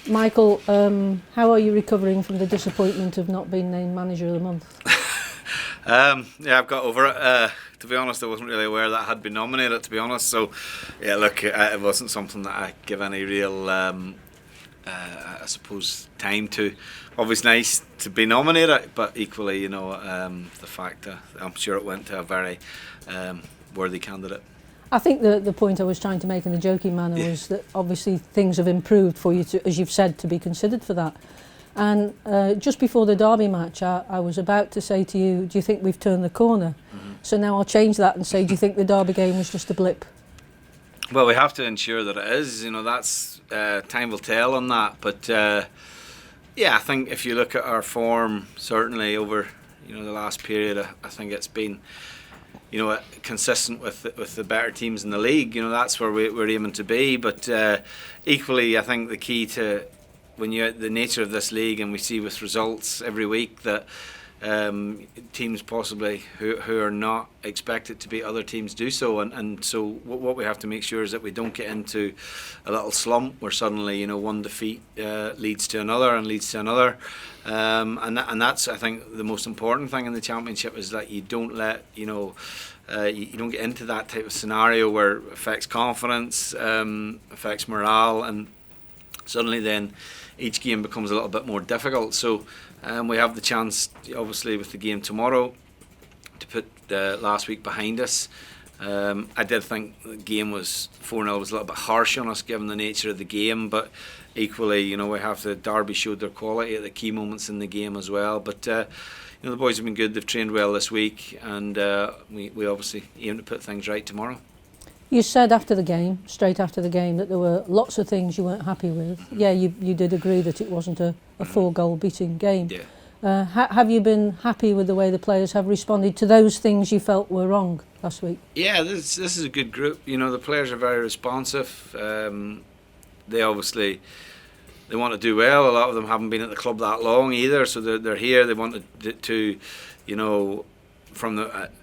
Michael, how are you recovering from the disappointment of not being named Manager of the Month? Yeah, I've got over it. To be honest, I wasn't really aware that I had been nominated, to be honest. So, yeah, look, it wasn't something that I give any real, I suppose, time to. Obviously nice to be nominated, but equally, the fact that I'm sure it went to a very worthy candidate. I think the point I was trying to make in a joking manner was that obviously things have improved for you, to, as you've said, to be considered for that. And just before the Derby match, I was about to say to you, do you think we've turned the corner? Mm-hmm. So now I'll change that and say, do you think the Derby game was just a blip? Well, we have to ensure that it is. That's time will tell on that. But yeah, I think if you look at our form, certainly over the last period, I think it's been consistent with the better teams in the league. That's where we're aiming to be. But equally, I think the key to the nature of this league, and we see with results every week that teams possibly who are not expected to beat other teams do so, and so what we have to make sure is that we don't get into a little slump where suddenly one defeat leads to another and leads to another, and that's I think the most important thing in the championship is that you don't let you don't get into that type of scenario where it affects confidence, affects morale, and suddenly then each game becomes a little bit more difficult. So we have the chance, obviously, with the game tomorrow, to put last week behind us. I did think the game was 4-0 was a little bit harsh on us given the nature of the game, but equally, we have the Derby showed their quality at the key moments in the game as well. But the boys have been good. They've trained well this week, and we obviously aim to put things right tomorrow. You said straight after the game, that there were lots of things you weren't happy with. Yeah, you did agree that it wasn't a 4-goal beating game. Yeah. Have you been happy with the way the players have responded to those things you felt were wrong last week? Yeah, this is a good group. The players are very responsive. They obviously want to do well. A lot of them haven't been at the club that long either, so they're here. They want to from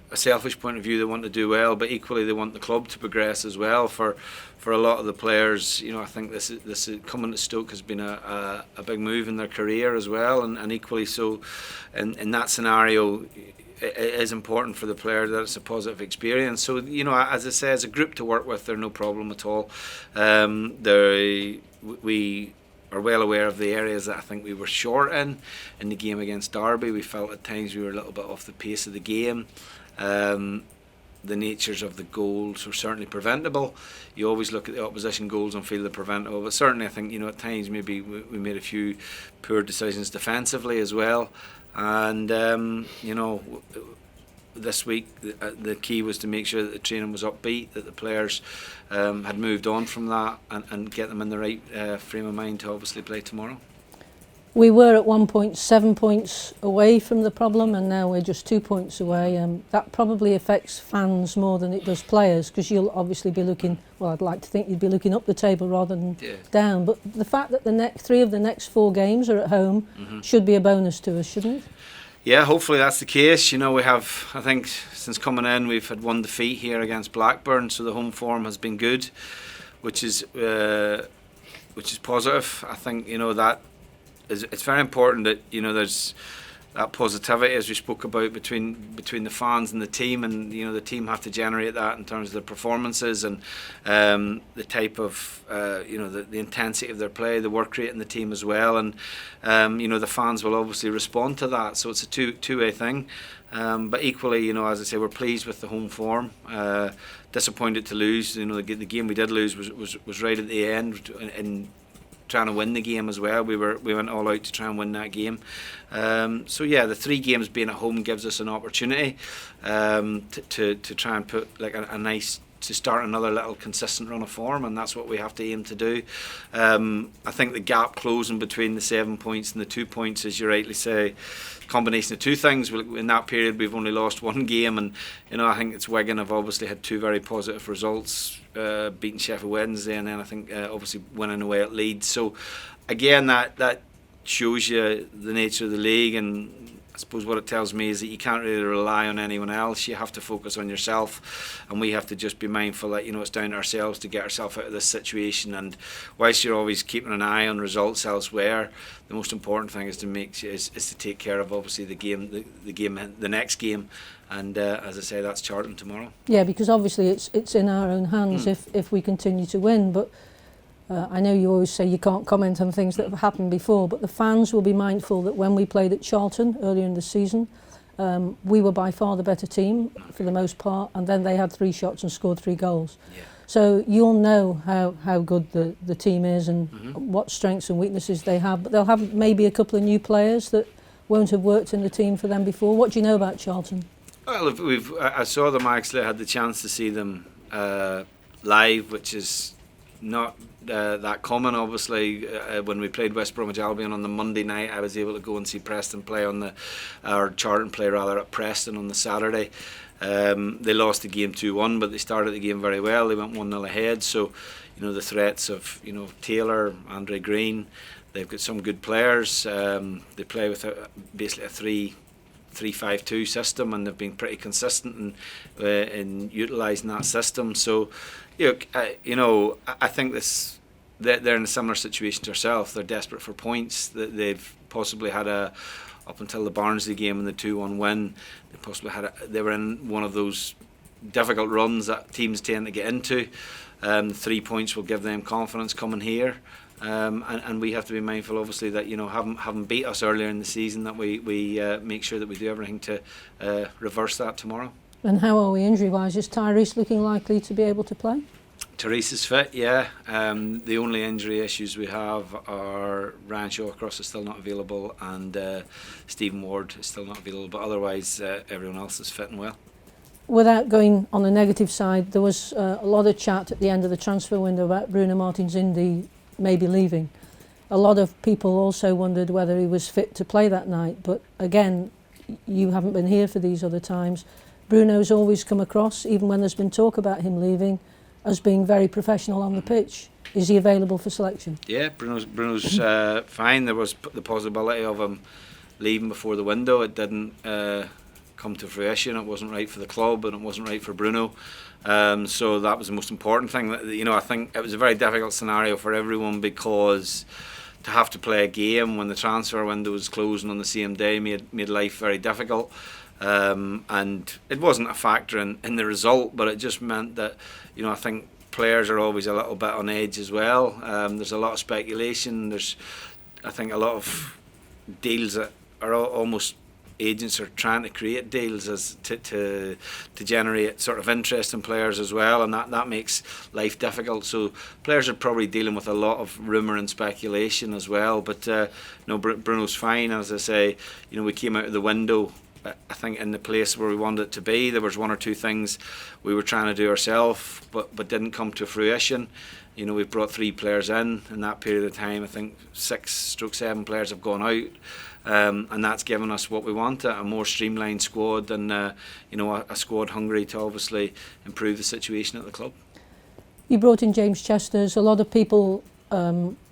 a selfish point of view, they want to do well, but equally they want the club to progress as well. For a lot of the players, I think this is coming to Stoke has been a big move in their career as well, and equally so in that scenario it is important for the player that it's a positive experience. So as I say, as a group to work with, they're no problem at all. We are well aware of the areas that I think we were short in the game against Derby. We felt at times we were a little bit off the pace of the game. The natures of the goals were certainly preventable. You always look at the opposition goals and feel they're preventable, but certainly I think at times maybe we made a few poor decisions defensively as well. And this week the key was to make sure that the training was upbeat, that the players had moved on from that, and get them in the right frame of mind to obviously play tomorrow. We were at one point 7 points away from the problem, and now we're just 2 points away. That probably affects fans more than it does players, because you'll obviously be looking, well, I'd like to think you'd be looking up the table rather than down. But the fact that the three of the next 4 games are at home should be a bonus to us, shouldn't it? Yeah, hopefully that's the case. We have, I think, since coming in, we've had 1 defeat here against Blackburn, so the home form has been good, which is positive. I think that. It's very important that there's that positivity, as we spoke about, between the fans and the team, and the team have to generate that in terms of their performances and the type of the intensity of their play, the work rate in the team as well, and the fans will obviously respond to that. So it's a two-way thing. But equally, as I say, we're pleased with the home form. Disappointed to lose. The game we did lose was right at the end in trying to win the game as well. We went all out to try and win that game. So yeah, the 3 games being at home gives us an opportunity to try and put like a nice, to start another little consistent run of form, and that's what we have to aim to do. I think the gap closing between the 7 points and the 2 points, as you rightly say, combination of 2 things. In that period we've only lost 1 game, and I think it's Wigan have obviously had 2 very positive results, beating Sheffield Wednesday, and then I think obviously winning away at Leeds. So again, that shows you the nature of the league and I suppose what it tells me is that you can't really rely on anyone else. You have to focus on yourself, and we have to just be mindful that it's down to ourselves to get ourselves out of this situation. And whilst you're always keeping an eye on results elsewhere, the most important thing is to take care of obviously the next game. And as I say, that's Charlton tomorrow. Yeah, because obviously it's in our own hands if we continue to win. But I know you always say you can't comment on things that have happened before, but the fans will be mindful that when we played at Charlton earlier in the season, we were by far the better team for the most part, and then they had 3 shots and scored 3 goals. Yeah. So you'll know how good the team is and what strengths and weaknesses they have, but they'll have maybe a couple of new players that won't have worked in the team for them before. What do you know about Charlton? Well, I saw them, actually. I had the chance to see them live, which is not that common, obviously. When we played West Bromwich Albion on the Monday night, I was able to go and see Preston play or Charlton play rather, at Preston on the Saturday. They lost the game 2-1, but they started the game very well. They went 1-0 ahead. So, the threats of Taylor, Andre Green, they've got some good players. They play with basically a 3-5-2 system, and they've been pretty consistent in utilising that system. So, I think they're in a similar situation to ourselves. They're desperate for points. They've possibly had up until the Barnsley game and the 2-1 win, they were in one of those difficult runs that teams tend to get into. 3 points will give them confidence coming here. And we have to be mindful, obviously, that having beat us earlier in the season, that we make sure that we do everything to reverse that tomorrow. And how are we injury-wise? Is Tyrese looking likely to be able to play? Therese is fit, yeah. The only injury issues we have are Ryan Shawcross is still not available, and Stephen Ward is still not available, but otherwise everyone else is fit and well. Without going on the negative side, there was a lot of chat at the end of the transfer window about Bruno Martins-Indi maybe leaving. A lot of people also wondered whether he was fit to play that night, but again, you haven't been here for these other times. Bruno's always come across, even when there's been talk about him leaving, as being very professional on the pitch. Is he available for selection? Yeah, Bruno's fine. There was the possibility of him leaving before the window. It didn't come to fruition. It wasn't right for the club, and it wasn't right for Bruno. So that was the most important thing. I think it was a very difficult scenario for everyone, because to have to play a game when the transfer window was closing on the same day made life very difficult. And it wasn't a factor in the result, but it just meant that I think players are always a little bit on edge as well. There's a lot of speculation. There's, I think, a lot of deals that are almost, agents are trying to create deals as to generate sort of interest in players as well, and that makes life difficult. So players are probably dealing with a lot of rumour and speculation as well. But Bruno's fine. As I say, we came out of the window, I think, in the place where we wanted it to be. There was 1 or 2 things we were trying to do ourselves, but didn't come to fruition. We've brought 3 players in that period of time. I think 6-7 players have gone out, and that's given us what we want, a more streamlined squad, and a squad hungry to obviously improve the situation at the club. You brought in James Chesters. A lot of people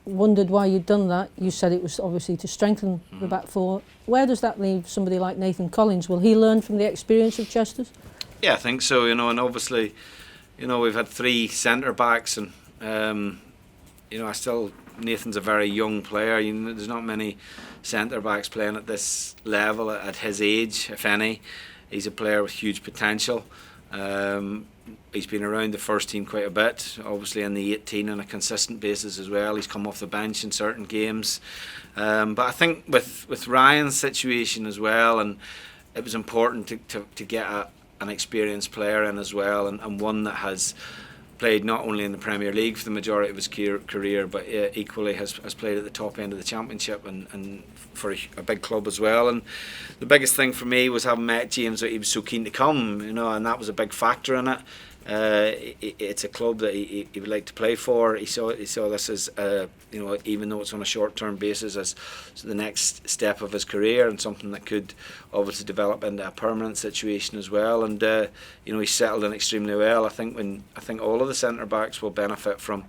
wondered why you'd done that. You said it was obviously to strengthen the back four. Where does that leave somebody like Nathan Collins? Will he learn from the experience of Chesters? Yeah, I think so. And obviously, we've had 3 centre backs, and Nathan's a very young player. There's not many centre backs playing at this level at his age, if any. He's a player with huge potential. He's been around the first team quite a bit, obviously in the 18 on a consistent basis as well. He's come off the bench in certain games. But I think with Ryan's situation as well, and it was important to get an experienced player in as well, and one that has played not only in the Premier League for the majority of his career, but equally has played at the top end of the Championship and for a big club as well. And the biggest thing for me was having met James, that he was so keen to come, and that was a big factor in it. It's a club that he would like to play for. He saw this as even though it's on a short-term basis, as the next step of his career, and something that could obviously develop into a permanent situation as well. And he's settled in extremely well. I think all of the centre backs will benefit from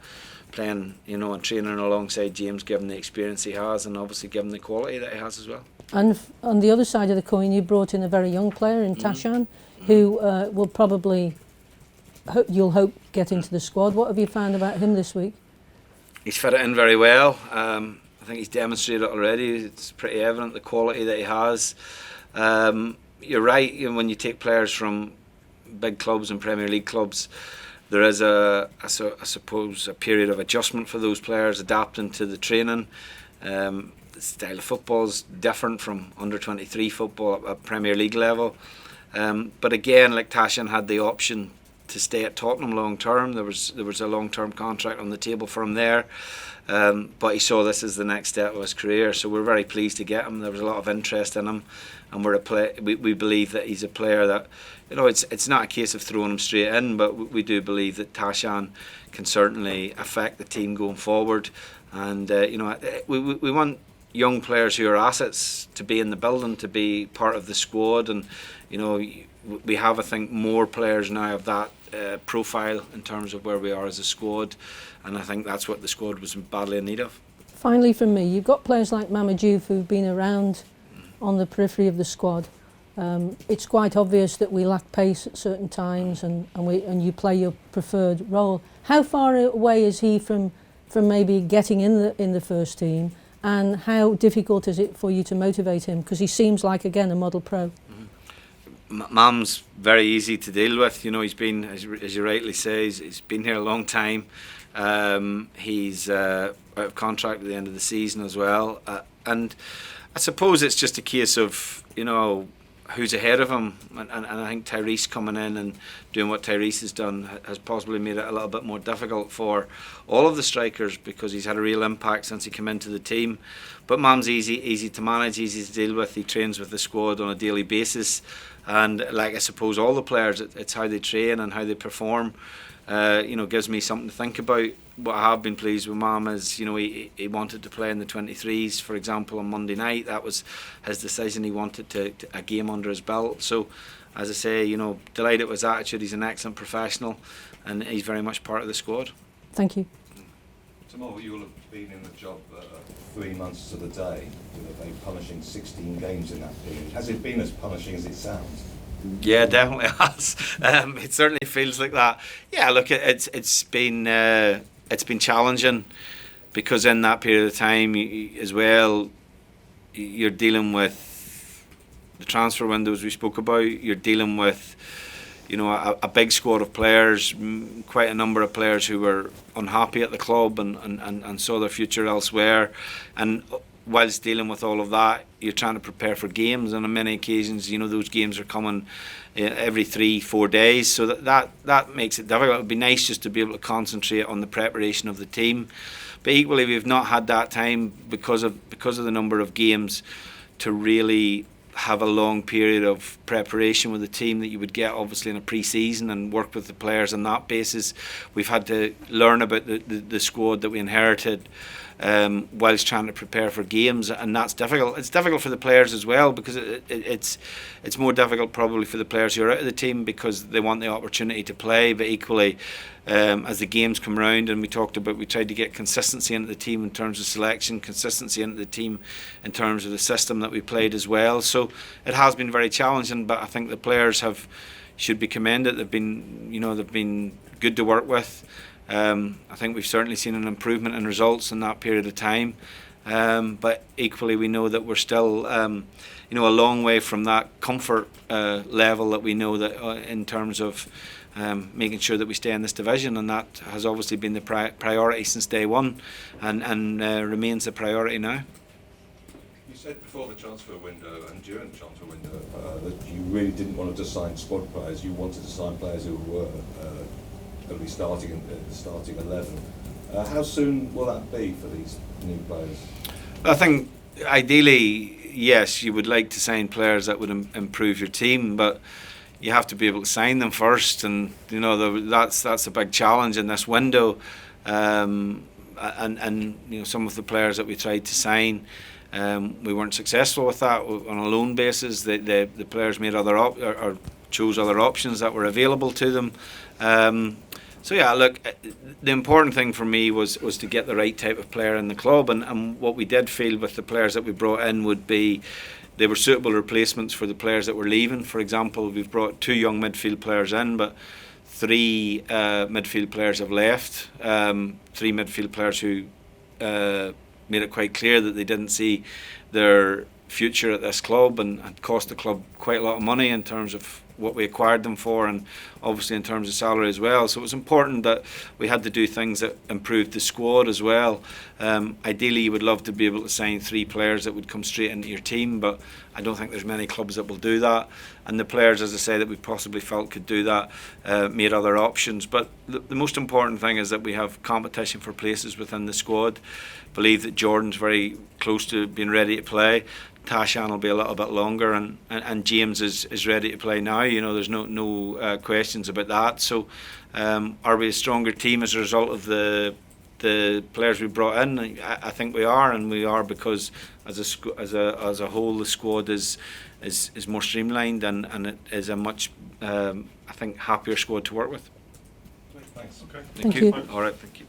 playing, and training alongside James, given the experience he has, and obviously given the quality that he has as well. And on the other side of the coin, you brought in a very young player in Tashan, who will probably, you'll hope, get into the squad. What have you found about him this week? He's fitted in very well. I think he's demonstrated it already. It's pretty evident the quality that he has. You're right, when you take players from big clubs and Premier League clubs, there is I suppose a period of adjustment for those players, adapting to the training. The style of football is different from under 23 football at Premier League level. But again, like Tashan had the option to stay at Tottenham long term. There was a long term contract on the table for him there. But he saw this as the next step of his career, so we're very pleased to get him. There was a lot of interest in him, and we believe that he's a player that, it's not a case of throwing him straight in, but we do believe that Tashan can certainly affect the team going forward. And we want young players who are assets to be in the building, to be part of the squad, and we have, I think, more players now of that profile in terms of where we are as a squad, and I think that's what the squad was badly in need of. Finally, from me, you've got players like Mamadou who've been around on the periphery of the squad. It's quite obvious that we lack pace at certain times, and you play your preferred role. How far away is he from maybe getting in the first team, and how difficult is it for you to motivate him? Because he seems like, again, a model pro. Mam's very easy to deal with. He's been, as you rightly say, he's been here a long time. He's out of contract at the end of the season as well. And I suppose it's just a case of, who's ahead of him. And I think Tyrese coming in and doing what Tyrese has done has possibly made it a little bit more difficult for all of the strikers, because he's had a real impact since he came into the team. But Mam's easy to manage, easy to deal with. He trains with the squad on a daily basis. And like I suppose all the players, it's how they train and how they perform. Gives me something to think about. What I have been pleased with Mam is, he wanted to play in the 23s, for example, on Monday night. That was his decision. He wanted a game under his belt. So, as I say, delighted with his attitude. He's an excellent professional, and he's very much part of the squad. Thank you. Tomorrow you'll have been in the job 3 months to the day, with a punishing 16 games in that period. Has it been as punishing as it sounds? Yeah, definitely has. It certainly feels like that. Yeah, look, it's been challenging, because in that period of time as well, you're dealing with the transfer windows we spoke about. You're dealing with a big squad of players, quite a number of players who were unhappy at the club and saw their future elsewhere. And whilst dealing with all of that, you're trying to prepare for games, and on many occasions, those games are coming every 3-4 days, so that makes it difficult. It would be nice just to be able to concentrate on the preparation of the team, but equally we've not had that time because of the number of games to really have a long period of preparation with the team that you would get obviously in a pre-season, and work with the players on that basis. We've had to learn about the squad that we inherited whilst trying to prepare for games, and that's difficult. It's difficult for the players as well, because it's more difficult probably for the players who are out of the team, because they want the opportunity to play, but equally as the games come round, and we tried to get consistency into the team in terms of selection, consistency into the team in terms of the system that we played as well. So it has been very challenging, but I think the players should be commended. They've been good to work with. I think we've certainly seen an improvement in results in that period of time, but equally we know that we're still a long way from that comfort level that we know that in terms of making sure that we stay in this division, and that has obviously been the priority since day one, and remains the priority now. You said before the transfer window and during the transfer window that you really didn't want to just sign squad players. You wanted to sign players who were going to be starting in the starting 11. How soon will that be for these new players? I think ideally, yes, you would like to sign players that would improve your team, but you have to be able to sign them first, and that's a big challenge in this window. And some of the players that we tried to sign, we weren't successful with that on a loan basis. The players made or chose other options that were available to them. So yeah, look, the important thing for me was to get the right type of player in the club, and what we did feel with the players that we brought in would be they were suitable replacements for the players that were leaving. For example, we've brought 2 young midfield players in, but 3 midfield players have left. 3 midfield players who made it quite clear that they didn't see their future at this club, and it cost the club quite a lot of money in terms of what we acquired them for, and obviously in terms of salary as well. So it was important that we had to do things that improved the squad as well. Ideally you would love to be able to sign 3 players that would come straight into your team, but I don't think there's many clubs that will do that, and the players, as I say, that we possibly felt could do that made other options. But the most important thing is that we have competition for places within the squad. Believe that Jordan's very close to being ready to play. Tashan will be a little bit longer, and James is ready to play now. You know, there's no questions about that. So are we a stronger team as a result of the players we brought in? I think we are, and we are because as a whole the squad is more streamlined, and it is a much I think happier squad to work with. Thanks. Thank you. All right, thank you.